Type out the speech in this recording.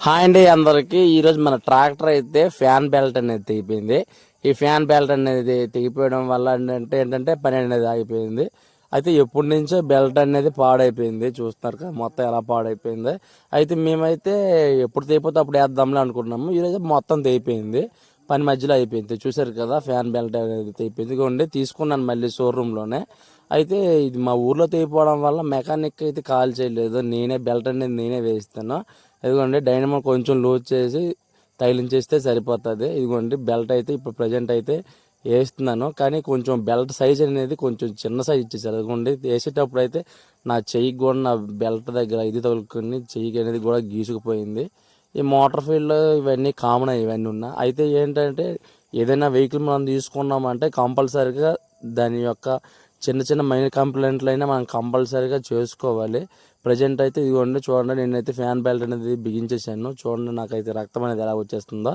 Hi అండి అందరికి. ఈరోజు మన ట్రాక్టర్ అయితే ఫ్యాన్ బెల్ట్ అనేది తెగిపోయింది. ఈ ఫ్యాన్ బెల్ట్ అనేది తెగిపోవడం వల్ల ఏంటంటే పని అనేది ఆగిపోయింది. అయితే ఎప్పటి నుంచో బెల్ట్ అనేది పాడైపోయింది. చూస్తున్నారు కదా మొత్తం ఎలా పాడైపోయింది. అయితే మేమైతే ఎప్పుడు తెగిపోతే అప్పుడు వేద్దాంలే అనుకున్నాము. ఈరోజు మొత్తం తెగిపోయింది. పని మధ్యలో అయిపోయింది. చూసారు కదా ఫ్యాన్ బెల్ట్ అనేది తెగిపోయింది. ఇదిగోండి తీసుకున్నాను మళ్ళీ షోరూంలోనే. అయితే ఇది మా ఊర్లో తెగిపోవడం వల్ల మెకానిక్ అయితే కాల్ చేయలేదు. నేనే బెల్ట్ అనేది నేనే వేస్తాను. ఇదిగోండి డైనమో కొంచెం లూజ్ చేసి తగిలించేస్తే సరిపోతుంది. ఇదిగోండి బెల్ట్ అయితే ఇప్పుడు ప్రజెంట్ అయితే వేస్తున్నాను. కానీ కొంచెం బెల్ట్ సైజ్ అనేది కొంచెం చిన్న సైజ్ ఇచ్చేసారు. అదిగోండి వేసేటప్పుడు అయితే నా చెయ్యికి కూడా నా బెల్ట్ దగ్గర ఇది తగులుకొని చెయ్యికి అనేది కూడా గీసుకుపోయింది. ఈ మోటార్ ఫీల్డ్ ఇవన్నీ కామన్ ఇవన్నీ ఉన్నా. అయితే ఏంటంటే ఏదైనా వెహికల్ మనం తీసుకున్నామంటే కంపల్సరీగా దాని యొక్క చిన్న చిన్న మైనర్ కంప్లైంట్లు అయినా మనం కంపల్సరీగా చేసుకోవాలి. ప్రజెంట్ అయితే ఇదిగోండి చూడండి, నేనైతే ఫ్యాన్ బెల్ట్ అనేది బిగించేసాను. చూడండి నాకైతే రక్తం అనేది ఎలా వచ్చేస్తుందో.